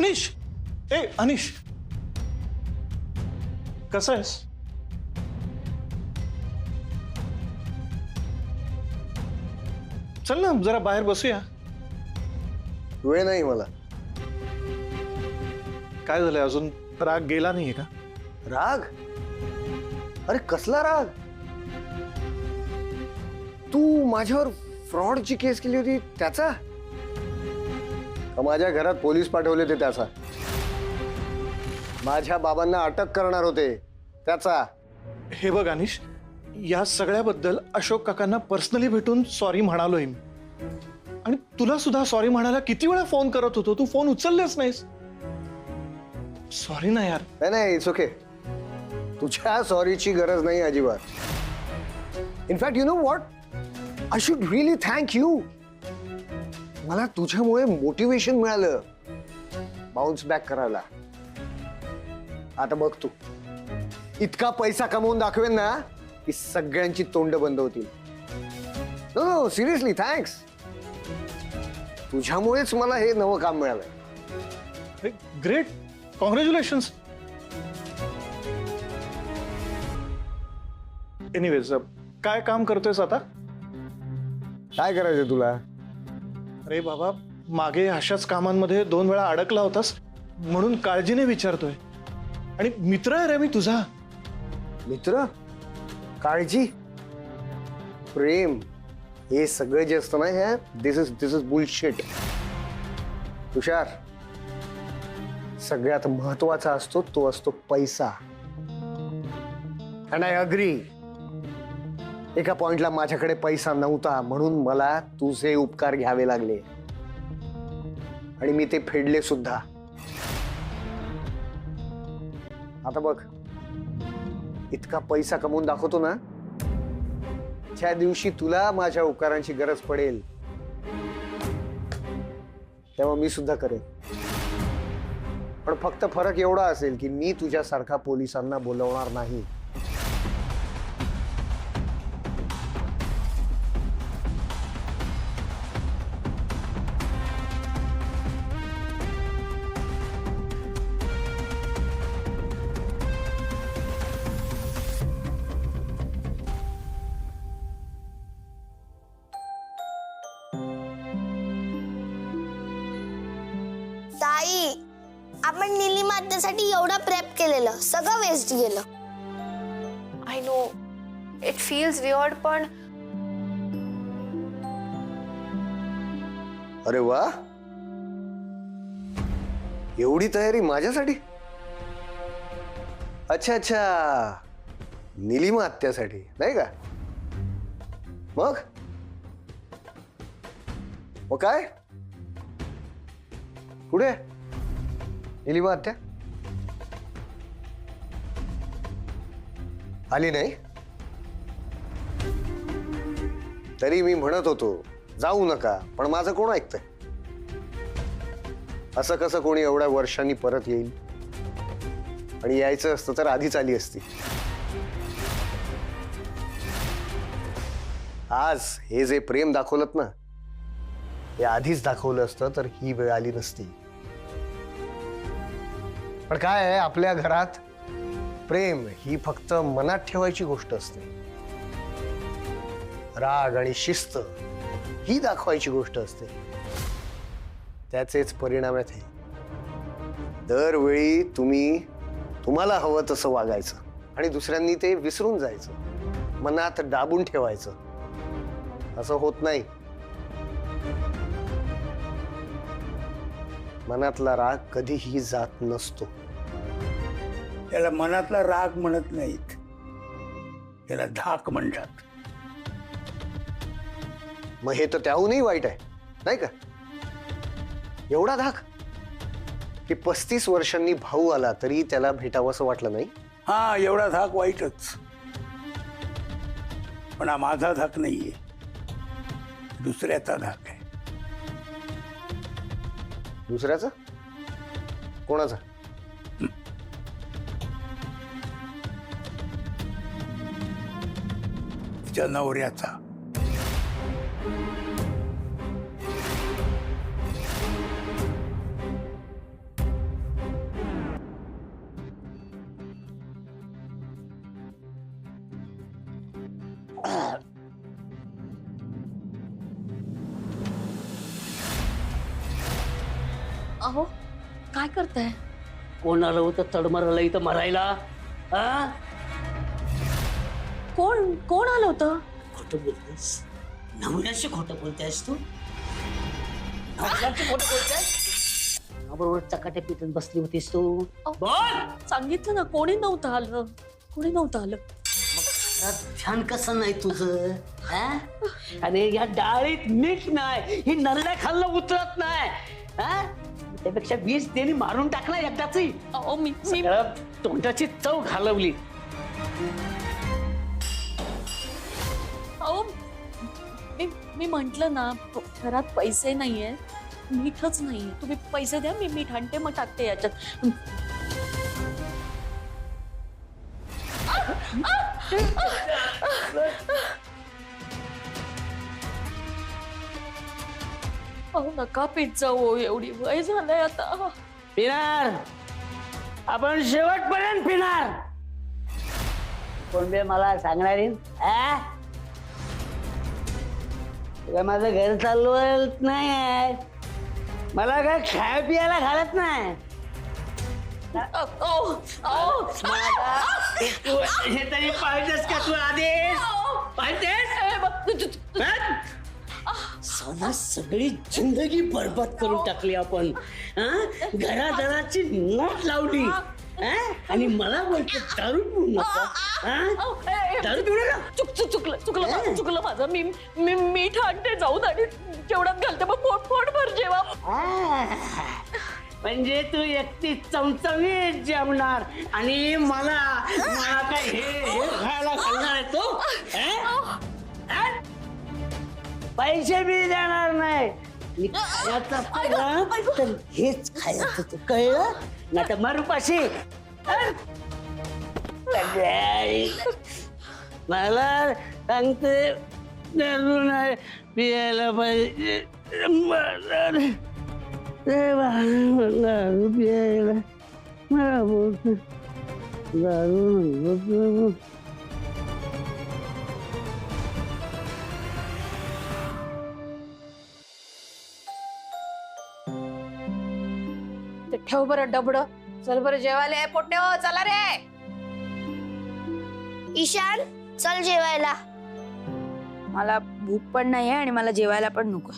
अनिश, ए अनिश, कसं आहेस? चल ना जरा बाहेर बसूया. वेळ नाही मला. काय झालंय, अजून राग गेला नाहीये का? राग? अरे कसला राग? तू माझ्यावर फ्रॉडची केस केली होती त्याचा? का माझ्या घरात पोलीस पाठवले होते त्याचा? माझ्या बाबांना अटक करणार होते त्याचा? हे बघ अनिश, या सगळ्याबद्दल अशोक काकांना पर्सनली भेटून सॉरी म्हणालोय मी. आणि तुला सुद्धा सॉरी म्हणायला किती वेळा फोन करत होतो, तू फोन उचललेच नाहीस. सॉरी ना यार. नाही नाही, इट्स ओके. तुझ्या सॉरीची गरज नाही अजिबात. In fact you know what, I should really thank you. मला तुझ्यामुळे मोटिवेशन मिळालं बाउन्स बॅक करायला. आता बघ तू, इतका पैसा कमवून दाखवेन ना की सगळ्यांची तोंड बंद होतील. No seriously thanks. तुझ्यामुळेच मला हे नवं काम मिळालंय. Great, congratulations. एनिवेज, काय काम करतोयस आता? काय करायचं तुला? अरे बाबा, मागे अशाच कामांमध्ये 2 वेळा अडकला होतास म्हणून काळजीने विचारतोय. आणि मित्र आहे रे मी तुझा. मित्र? काळजी? प्रेम? हे सगळं जे असतं ना, हे दिस इज बुलशिट. तुषार, सगळ्यात महत्वाचा असतो तो असतो पैसा. And I agree. एका पॉइंटला माझ्याकडे पैसा नव्हता म्हणून मला तुझे उपकार घ्यावे लागले आणि मी ते फेडले सुद्धा. आता बघ, इतका पैसा कमवून दाखवतो ना, ज्या दिवशी तुला माझ्या उपकारांची गरज पडेल तेव्हा मी सुद्धा करेन. पण फक्त फरक एवढा असेल की मी तुझ्यासारखा पोलिसांना बोलवणार नाही. ताई, आपण निलिमा आत्यासाठी एवढा प्रेप केलेलं सगळं वेस्ट गेलं. I know it feels weird, पण अरे वा, एवढी तयारी माझ्यासाठी? अच्छा अच्छा, निलिमा आत्यासाठी नाही का? मग मग काय पुढे? निलिमा आत्या आली नाही तरी मी म्हणत होतो जाऊ नका, पण माझं कोण ऐकतंय? असं कसं कोणी एवढ्या वर्षांनी परत येईल? आणि यायचं असतं तर आधीच आली असती. आज हे जे प्रेम दाखवलंत ना, हे आधीच दाखवलं असतं तर ही वेळ आली नसती. पण काय आहे, आपल्या घरात प्रेम ही फक्त मनात ठेवायची गोष्ट असते. राग आणि शिस्त ही दाखवायची गोष्ट असते. त्याचेच परिणाम आहेत हे. दरवेळी तुम्हाला हवं तसं वागायचं आणि दुसऱ्यांनी ते विसरून जायचं, मनात दाबून ठेवायचं. असं होत नाही. मनातला राग कधीही जात नसतो. त्याला मनातला राग म्हणत नाहीत, त्याला धाक म्हणतात. मग हे तर त्याहूनही वाईट आहे नाही का? एवढा धाक की 35 वर्षांनी भाऊ आला तरी त्याला भेटावं असं वाटलं नाही. हा, एवढा धाक वाईटच, पण हा माझा धाक नाहीये, दुसऱ्याचा धाक आहे. दुसऱ्याचा? कोणाचा? तिच्या नवऱ्याचा. अहो काय करताय? कोण आलं होतं तडमरला इथं मरायला? हा? कोण कोण आलं होतं? खोटं बोलतेस? नवऱ्याशी खोटं बोलतेस तू? नवऱ्याशी खोटं बोलतेस? बरोबर चकाट्या पिटत बसली होतीस तू. बोल. सांगितलं ना कोणी नव्हतं आलं. कोणी नव्हतं आलं. ध्यान कसं नाही तुझं? हा? अरे या डाळीत मीठ नाही, ही नरड्या खाल्लं उतरत नाही. हा? त्यापेक्षा वीज त्यांनी मारून टाकला एकदाची. अहो मी सगळं तोंडाची चव घालवली. अहो मी म्हंटल ना घरात पैसे नाहीये, मीठच नाहीये. तुम्ही पैसे द्या, मी मीठ आणते मग टाकते याच्यात. अहो नका पीठ जाऊ, एवढी वय झालंय आता. पिणार आपण शेवटपर्यंत पिणार. कोण बे मला सांगणारी? तुला माझं घर चालवत नाही, मला काय खाय पियाला घालत नाही. हे तरी पाहिजेस का तू आदेश? पाहिजेस? सदा सगळी जिंदगी बरबाद करून टाकली आपण. घरादाराची नोट लावली आणि मला बोलतो दारू पिऊ नका. दारू पिऊ नका. चुकलं माझं. मी मीठ आणते जाऊन आणि जेवणात घालते मग पोट भर जेवा. म्हणजे तू एकटी चमचमीत जेवणार आणि मला काय हे खायला घालणार आहे तू? पैसे बी देणार नाही. मी खायचा पहिला तर हेच खायचं तू, कळलं? नाही तर मरुपाशी. मला सांगते दारू नाही पियायला पाहिजे. दारू पियायला मला बोलतो दारू. ठेव बरं डबड. चल बरं जेवायला पोटे हो. चला रे ईशान चल जेवायला. मला भूक पण नाहीये आणि मला जेवायला पण नको.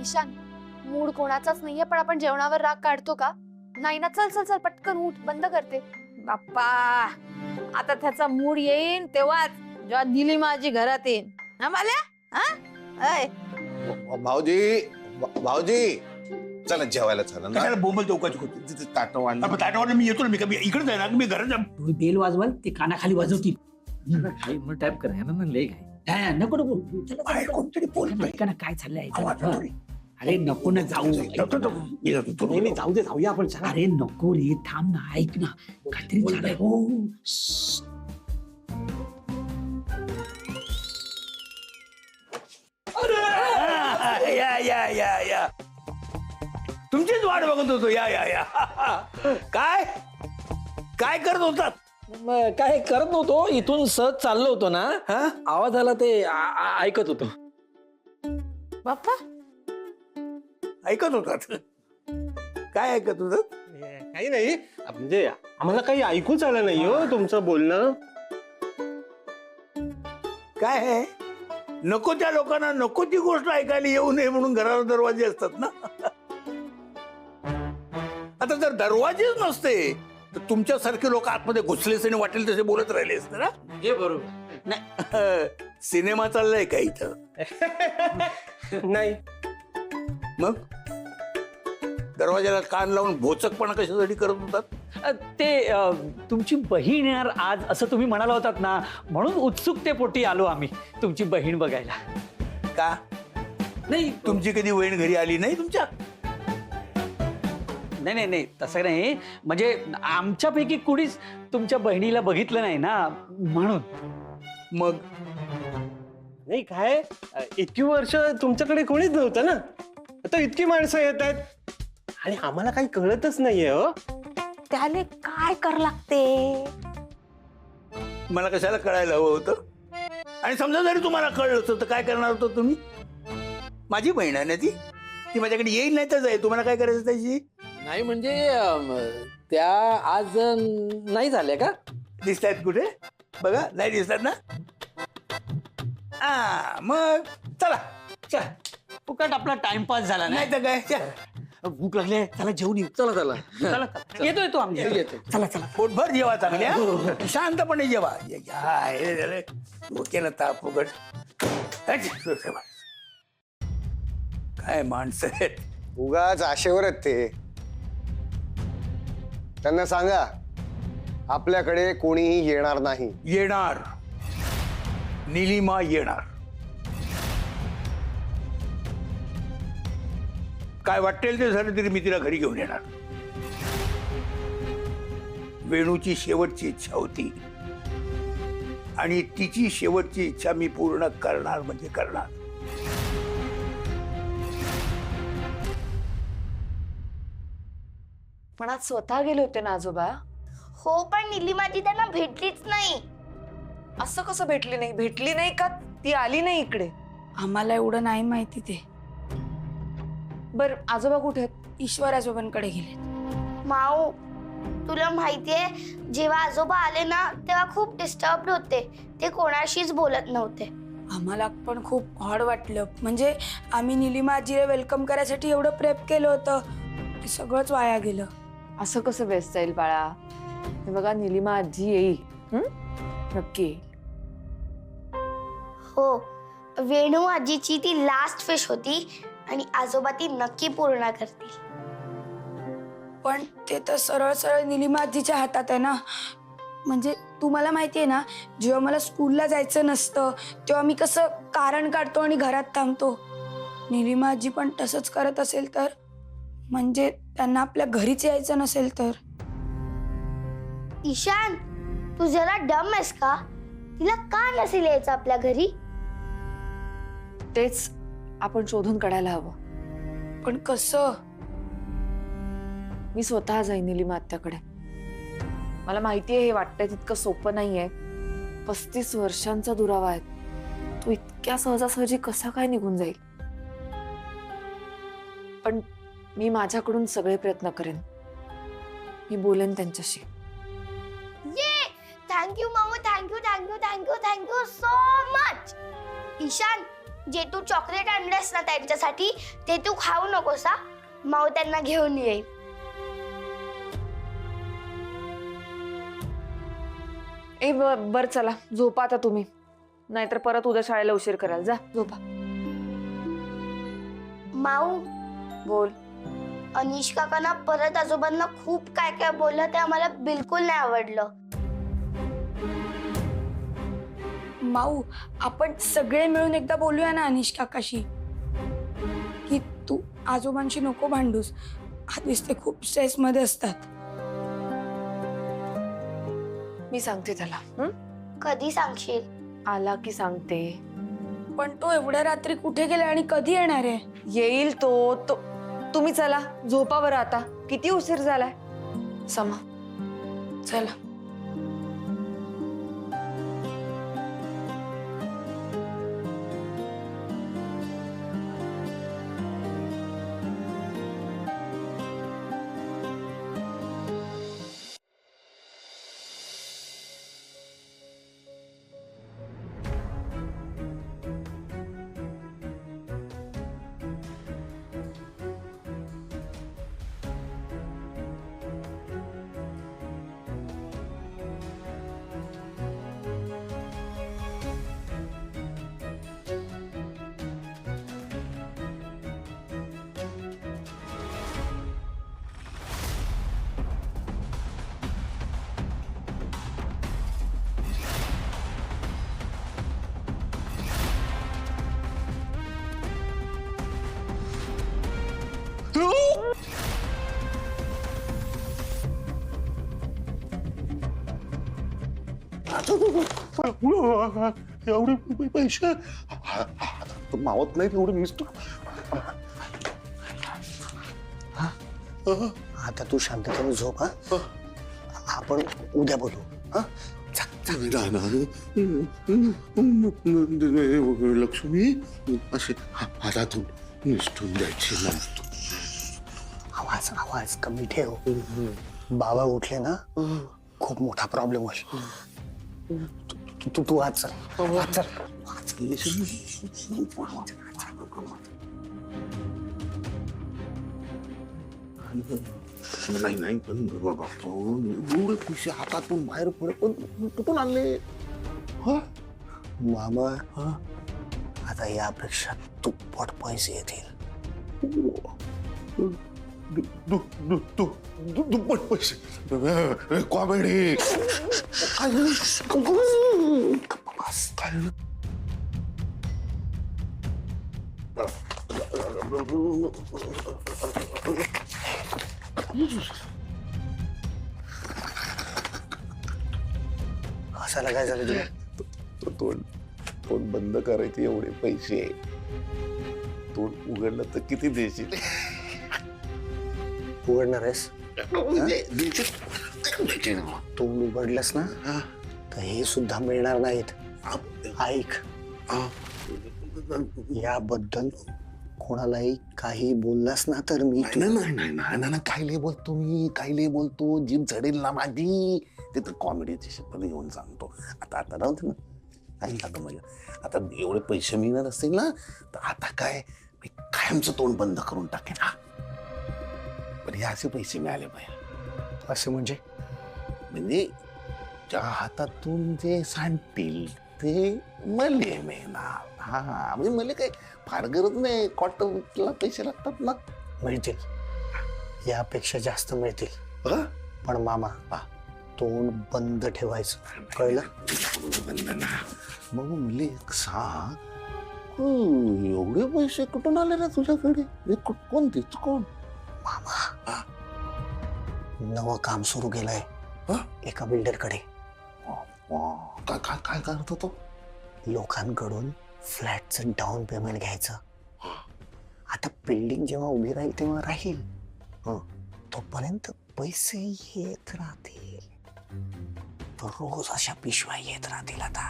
ईशान मूड कोणाचाच नाहीये, पण आपण जेवणावर राग काढतो का? नाही ना. चल चल चल पटकन उठ, बंद करते. बाप्पा आता त्याचा मूड येईन तेव्हाच, जेव्हा दिली माझी घरात येईन. हा मला भाऊजी भाऊजी चला जेवायला चला ना. कशाला बोंबल चौकाची होती? ताटवाला ताटावर मी येतो ना. मी इकडे जाय ना, मी घरात जा. तुम्ही बेल वाजवाल ते कानाखाली वाजवतील. टाईप कर ना लय घाई. नको नको. चला, बाहेर चला, कोणतरी बोलतोय. ऐका ना काय चाललंय. आवाज येतोय. अरे नको ना जाऊ. मी जातो. नाही जाऊ दे, जाऊया आपण. चला. अरे नको रे, थांब ना, ऐक ना काहीतरी झालंय. हो या या या या तुमचीच वाट बघत होतो. या या या काय काय करत होतात? काय करत नव्हतो, इथून सहज चाललो होतो ना. आवाज आला ते ऐकत होतो. बाप्पा ऐकत होतात? काय ऐकत होतात? काही नाही, म्हणजे आम्हाला काही ऐकूच आलं नाही हो तुमचं बोलणं. काय आहे, नको त्या लोकांना नको ती गोष्ट ऐकायला येऊ नये म्हणून घराला दरवाजे असतात ना. आता जर दरवाजेच नसते तर तुमच्यासारखे लोक आतमध्ये घुसलेच आणि वाटेल तसे बोलत राहिले असते ना. हे बरोबर. नाही सिनेमा चाललाय का इथं? नाही मग दरवाजाला कान लावून भोचकपणा कशासाठी करत होतात? ते तुमची बहीण येणार आज असं तुम्ही म्हणाला होतात ना, म्हणून उत्सुकतेपोटी आलो आम्ही तुमची बहीण बघायला. का नाही तुमची कधी वहीण घरी आली नाही तुमच्या? नाही नाही नाही तसं नाही, म्हणजे आमच्यापैकी कुणीच तुमच्या बहिणीला बघितलं नाही ना म्हणून. मग नाही काय, इतकी वर्ष तुमच्याकडे कोणीच नव्हतं ना. आता इतकी माणसं येत आहेत आणि आम्हाला काही कळतच नाहीये हो. त्याले काय कर लागते? मला कशाला कळायला हवं होतं? आणि समजा जरी तुम्हाला कळलं होतं तर काय करणार होतं तुम्ही? माझी बहीण आहे ना ती. ती माझ्याकडे येईल नाही तर जाईल. तुम्हाला काय करायचं त्याची? नाही म्हणजे त्या आज नाही झाल्या का? दिसतायत कुठे? बघा, नाही दिसतात ना? मग चला चला. फुकट आपला टाइमपास झाला नाही. नाही तर काय, चल. भूक लागली, चला जेवून येऊ. चला चला चला येतो आम्ही. येतो. चला चला. पोटभर जेवा चांगल्या, शांतपणे जेवा. हे झालं डोक्याला ताप फुकट. काय माणसं आहेत. उगाच आशेवर आहेत ते. त्यांना सांगा आपल्याकडे कोणीही येणार नाही. येणार, निलिमा येणार. काय वाटेल ते झालं तरी मी तिला घरी घेऊन येणार. वेणूची शेवटची इच्छा होती आणि तिची शेवटची इच्छा मी पूर्ण करणार म्हणजे करणार. पण आज स्वतः गेले होते ना आजोबा. हो, पण निलिमाची त्यांना भेटलीच नाही. असं कसं भेटली नाही? भेटली नाही का ती आली नाही इकडे? आम्हाला एवढं नाही माहिती ते. बर आजोबा कुठे आहेत? ईश्वर आजोबांकडे गेले. माऊ, तुला माहितीये जेव्हा आजोबा आले ना तेव्हा खूप डिस्टर्ब होते. ते कोणाशीच बोलत नव्हते. आम्हाला पण खूप ऑड वाटलं. म्हणजे आम्ही निलिमा आजीला वेलकम करायसाठी एवढं प्रेप केलं होतं, ते सगळंच वाया गेलं. असं कसं बेस्ट जाईल बाळा? हे बघा निलिमा आजी येईल, नक्की येईल. हो, वेणू आजीची ती लास्ट फिश होती आणि आजोबा ती नक्की पूर्ण करतील. पण ते तर सरळ सरळ निलिमा आजीच्या हातात आहे ना. म्हणजे तुम्हाला माहिती आहे ना, जेव्हा मला स्कूलला जायचं नसतं तेव्हा मी कसं कारण काढतो आणि घरात थांबतो. निलिमा आजी पण तसंच करत असेल तर, म्हणजे त्यांना आपल्या घरीच यायचं नसेल तर. ईशान, तू जरा डम आहेस का? तिला का नसेल यायचं आपल्या घरी? तेच आपण शोधून काढायला हवं. पण कसं? मी स्वतः जाईन निलिमा आत्याकडे. मला माहितीये हे वाटतंय तितकं सोपं नाहीये. 35 वर्षांचा दुरावा आहे. तो इतक्या सहजासहजी कसा काय निघून जाईल? पण मी माझ्याकडून सगळे प्रयत्न करेन. मी बोलेन त्यांच्याशी. ये, थँक्यू माऊ, thank you thank you thank you thank you so much. Ishan, जे तू चॉकलेट आणलेस ना त्यांच्यासाठी ते तू खाऊ नकोस हा. माऊ त्यांना घेऊन येईल. बर चला झोपा आता तुम्ही, नाहीतर परत उद्या शाळेला उशीर कराल. जा झोपा. माऊ, बोल. अनिश काकांना परत आजोबांना खूप काय काय बोललं ते आम्हाला बिलकुल नाही आवडलं. माऊ, आपण सगळे मिळून एकदा बोलूया ना अनिश काकाशी, की तू आजोबांशी नको भांडूस. आधीच ते खूप स्ट्रेस मध्ये असतात. मी सांगते त्याला. कधी सांगशील? आला की सांगते. पण तो एवढ्या रात्री कुठे गेला आणि कधी येणार आहे? येईल तो. तुम्ही चला झोपा बरं आता. किती उशीर झालाय. समा चला. एवढे पैसे मावत नाही एवढे मिसतो. आता तू शांततेने झोप. हा, आपण उद्या बोलू. हा, लक्ष्मी असे हातातून निष्ठून द्यायची ना आवाज आवाज कमी ठेव. बाबा उठले ना खूप मोठा प्रॉब्लेम होईल. तू तू आज चल, आज चल. नाही नाही पण बाबा एवढे पैसे हातातून बाहेर पडे पण कुठून आणले? मामा आता यापेक्षा दुप्पट पैसे येतील. दुप्पट पैसे कॉमेडी काय हसायला काय झालं तुला? तोंड तोंड बंद करायचे एवढे पैसे तोंड उघडलं तर किती देशील? उघडणार आहेस? तोंड उघडलंस ना तर हे सुद्धा मिळणार नाहीत. ऐक, याबद्दल कोणालाही काही बोललास ना तर मी नाही काय लय बोलतो मी, काय लय बोलतो. जीभ झडेल ना माझी. ते तर कॉमेडीची शपथ घेऊन सांगतो. आता राहू दे ना. काय झालं म्हणजे आता एवढे पैसे मिळणार असतील ना तर आता काय मी कायमचं तोंड बंद करून टाकेन. हा पण हे असे पैसे मिळाले पाहिजे. असे म्हणजे ज्या हातातून जे सांडतील ते मले मिळणार. हा म्हणजे मला काय फार गरज नाही. क्वार्टरला पैसे लागतात ना. मिळतील, यापेक्षा जास्त मिळतील. पण मामा तोंड बंद ठेवायचं, कळलं? बंद ना. मग मुली एक सांग, एवढे पैसे कुठून आले ना तुझ्याकडे? कोणते कोण? मामा नवं काम सुरू केलंय एका बिल्डरकडे. काय काय काय करत होतो? लोकांकडून फ्लॅटचं डाऊन पेमेंट घ्यायचं. आता बिल्डिंग जेव्हा उभी राहील तेव्हा राहील, तोपर्यंत पैसे येत राहतील. रोज अशा पिशव्या येत राहतील. आता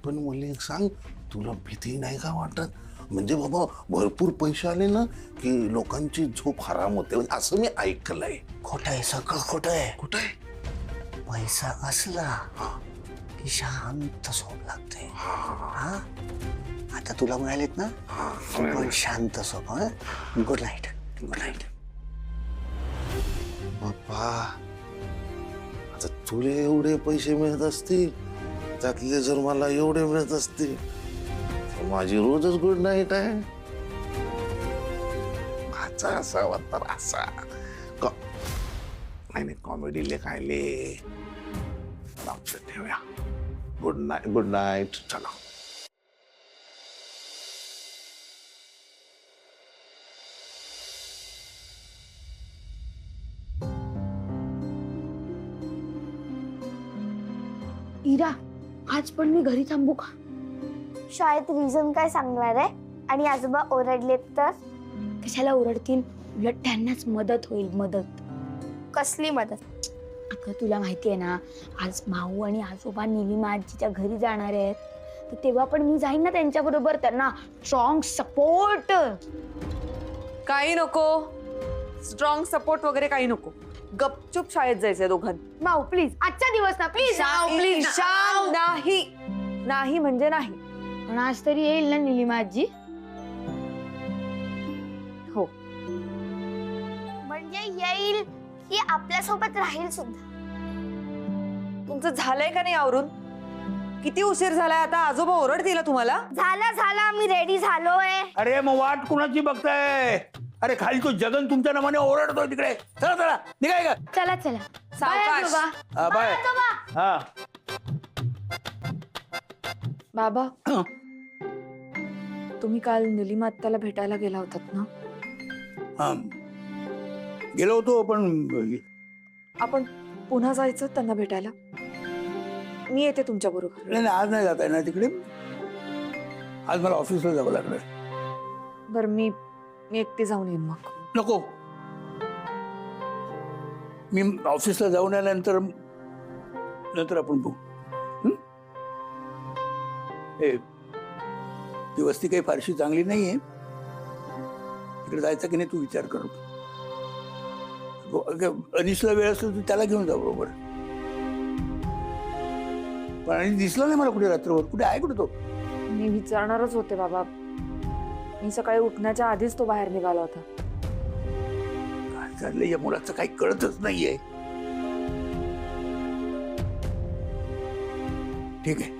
पण मुली एक सांग, तुला भीती नाही का वाटत? म्हणजे बाबा भरपूर पैसे आले ना की लोकांची झोप हराम होते असं मी ऐकलंय. खोटं आहे, सगळं खोटं आहे. कुठं आहे? पैसा असला की शांत झोप लागते. आता तुला मिळालेत ना, पण शांत झोप. Good night. Good night. Bappa आता तुला एवढे पैसे मिळत असतील, त्यातले जर मला एवढे मिळत असतील तर माझी रोजच गुड नाईट आहे. असा असावा तर असा नाही कॉमेडीले खायले ठेवूया. Good night. Good night. चला. इरा, आज पण मी घरी थांबू का? शाळेत रिझन काय सांगणार आहे? आणि आजोबा ओरडलेत तर? कशाला ओरडतील? उलट त्यांनाच मदत होईल. मदत? कसली मदत? अगं तुला माहितीये ना, आज माऊ आणि आजोबा निलिमा आजीच्या घरी जाणार आहेत, तर तेव्हा पण मी जाईन ना त्यांच्या बरोबर. त्यांना स्ट्रॉंग सपोर्ट. काही नको, स्ट्रॉंग सपोर्ट वगैरे काही नको. गपचूप शाळेत जायचंय दोघांनी. माऊ प्लीज, आजचा दिवस ना प्लीज. प्लीज नाही. नाही म्हणजे नाही. पण आज तरी येईल ना निलिमा आजी? हो. म्हणजे येईल की आपल्यासोबत राहील सुद्धा? तुमचं झालंय का नाही आवरून? किती उशीर झालाय आता? आजोबा ओरडतील तुम्हाला. झाला मी रेडी झालोय. अरे मग वाट कुणाची बघताय? अरे खाली तो जगन तुमच्या नावाने ओरडतोय तिकडे. चला चला निघाय का? चला चला. सावकाश. बाय. हा बाबा, तुम्ही काल निलिमा आत्याला भेटायला गेला होतात ना? हा गेलो होतो पण आपण पुन्हा जायचं त्यांना भेटायला. मी येते तुमच्या बरोबर. नाही आज नाही जाता येणार तिकडे. आज मला ऑफिसला जावं लागलं. बरं मी एकटी जाऊन येईन मग. नको, मी ऑफिसला जाऊन आल्यानंतर आपण बघू. ती वस्ती काही फारशी चांगली नाहीये. तिकडे जायचं की नाही तू विचार कर. अनिशला वेळ असतो तू त्याला घेऊन जा बरोबर. पण आणि दिसला नाही मला कुठे रात्रभर. कुठे आहे कुठे तो? मी विचारणारच होते बाबा. मी सकाळी उठण्याच्या आधीच तो बाहेर निघाला होता. काय चाललंय या मुलाचं काही कळतच नाहीये. ठीक आहे